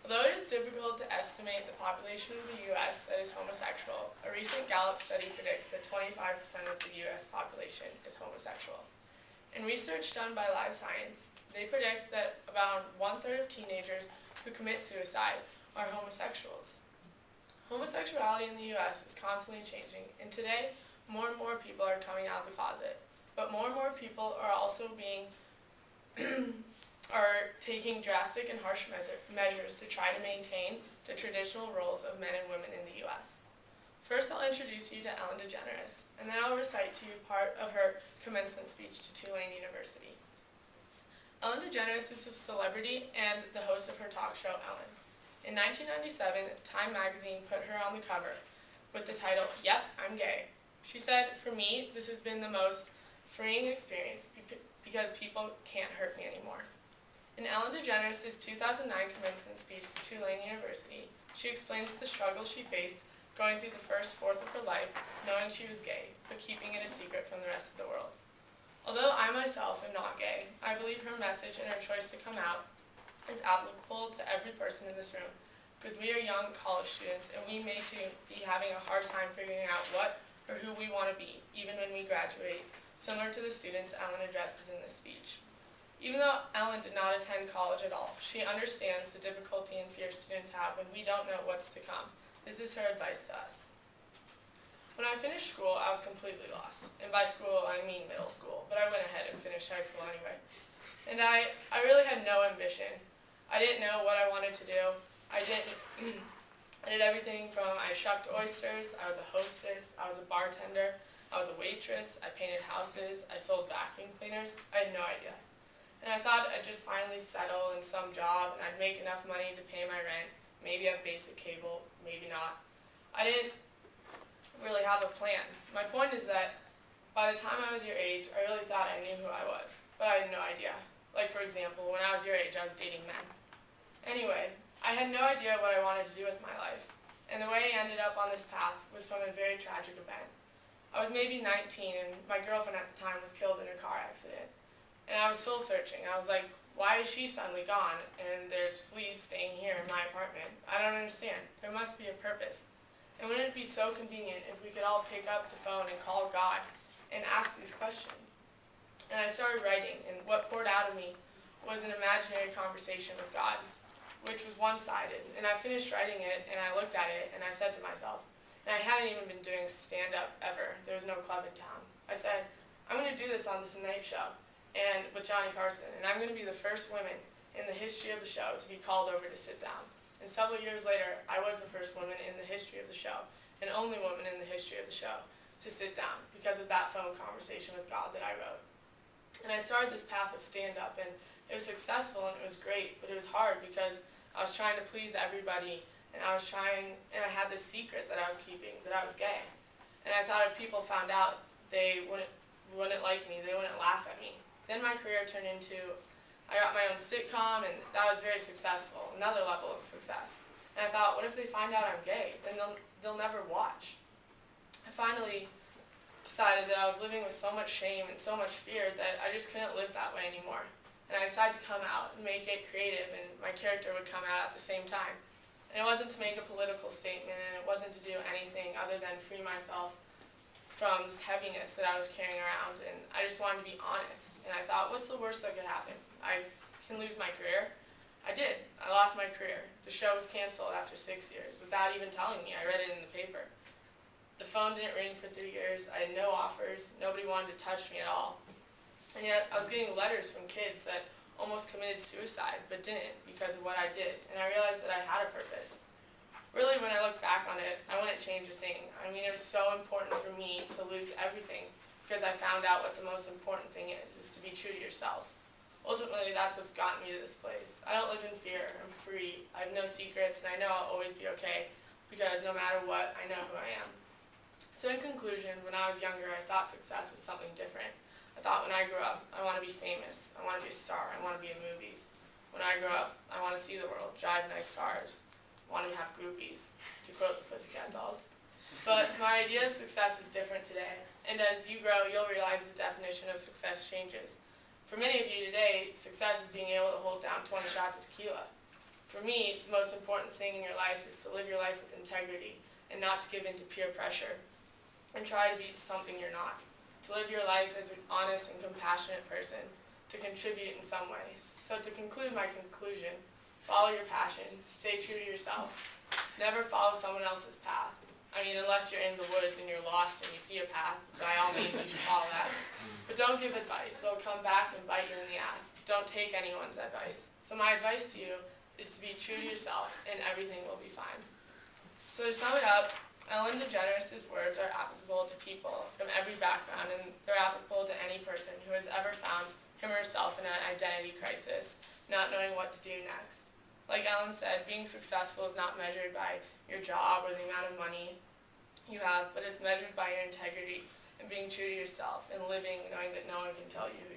Although it is difficult to estimate the population of the U.S. that is homosexual, a recent Gallup study predicts that 25% of the U.S. population is homosexual. In research done by Live Science, they predict that about one-third of teenagers who commit suicide are homosexuals. Homosexuality in the U.S. is constantly changing, and today, more and more people are coming out of the closet. But more and more people are also are taking drastic and harsh measures to try to maintain the traditional roles of men and women in the U.S. First, I'll introduce you to Ellen DeGeneres, and then I'll recite to you part of her commencement speech to Tulane University. Ellen DeGeneres is a celebrity and the host of her talk show, Ellen. In 1997, Time magazine put her on the cover with the title, "Yep, I'm Gay." She said, "For me, this has been the most freeing experience because people can't hurt me anymore." In Ellen DeGeneres' 2009 commencement speech for Tulane University, she explains the struggle she faced going through the first fourth of her life, knowing she was gay, but keeping it a secret from the rest of the world. Although I myself am not gay, I believe her message and her choice to come out is applicable to every person in this room, because we are young college students and we may too be having a hard time figuring out what or who we want to be, even when we graduate, similar to the students Ellen addresses in this speech. Even though Ellen did not attend college at all, she understands the difficulty and fear students have when we don't know what's to come. This is her advice to us. When I finished school, I was completely lost. And by school, I mean middle school, but I went ahead and finished high school anyway. And I really had no ambition. I didn't know what I wanted to do. I did everything from I shucked oysters, I was a hostess, I was a bartender, I was a waitress, I painted houses, I sold vacuum cleaners. I had no idea. And I thought I'd just finally settle in some job and I'd make enough money to pay my rent, maybe have basic cable, maybe not. I didn't really have a plan. My point is that by the time I was your age, I really thought I knew who I was, but I had no idea. Like, for example, when I was your age, I was dating men. Anyway, I had no idea what I wanted to do with my life, and the way I ended up on this path was from a very tragic event. I was maybe 19, and my girlfriend at the time was killed in a car accident. And I was soul searching. I was like, why is she suddenly gone and there's fleas staying here in my apartment? I don't understand. There must be a purpose. And wouldn't it be so convenient if we could all pick up the phone and call God and ask these questions? And I started writing, and what poured out of me was an imaginary conversation with God, which was one-sided. And I finished writing it, and I looked at it, and I said to myself, and I hadn't even been doing stand-up ever. There was no club in town. I said, I'm going to do this on the Tonight Show. And with Johnny Carson, and I'm going to be the first woman in the history of the show to be called over to sit down. And several years later, I was the first woman in the history of the show, and only woman in the history of the show, to sit down because of that phone conversation with God that I wrote. And I started this path of stand-up, and it was successful and it was great, but it was hard because I was trying to please everybody, and I had this secret that I was keeping, that I was gay. And I thought if people found out, they wouldn't like me, they wouldn't laugh at me. Then my career turned into, I got my own sitcom, and that was very successful, another level of success. And I thought, what if they find out I'm gay? Then they'll never watch. I finally decided that I was living with so much shame and so much fear that I just couldn't live that way anymore. And I decided to come out and make it creative, and my character would come out at the same time. And it wasn't to make a political statement, and it wasn't to do anything other than free myself from this heaviness that I was carrying around, and I just wanted to be honest. And I thought, what's the worst that could happen? I can lose my career. I did. I lost my career. The show was canceled after 6 years without even telling me. I read it in the paper. The phone didn't ring for 3 years. I had no offers. Nobody wanted to touch me at all. And yet I was getting letters from kids that almost committed suicide but didn't because of what I did. And I realized that I had a purpose. Really, when I look back on it, I wouldn't change a thing. I mean, it was so important for me to lose everything because I found out what the most important thing is to be true to yourself. Ultimately, that's what's gotten me to this place. I don't live in fear. I'm free. I have no secrets, and I know I'll always be okay because no matter what, I know who I am. So in conclusion, when I was younger, I thought success was something different. I thought when I grow up, I want to be famous. I want to be a star. I want to be in movies. When I grow up, I want to see the world, drive nice cars, want to have groupies, to quote the Pussycat Dolls. But my idea of success is different today, and as you grow, you'll realize the definition of success changes. For many of you today, success is being able to hold down 20 shots of tequila. For me, the most important thing in your life is to live your life with integrity and not to give in to peer pressure and try to be something you're not. To live your life as an honest and compassionate person, to contribute in some way. So to conclude my conclusion, follow your passion, stay true to yourself, never follow someone else's path. I mean, unless you're in the woods and you're lost and you see a path, by all means you should follow that. But don't give advice, they'll come back and bite you in the ass. Don't take anyone's advice. So my advice to you is to be true to yourself and everything will be fine. So to sum it up, Ellen DeGeneres' words are applicable to people from every background, and they're applicable to any person who has ever found him or herself in an identity crisis, not knowing what to do next. Like Ellen said, being successful is not measured by your job or the amount of money you have, but it's measured by your integrity and being true to yourself and living knowing that no one can tell you who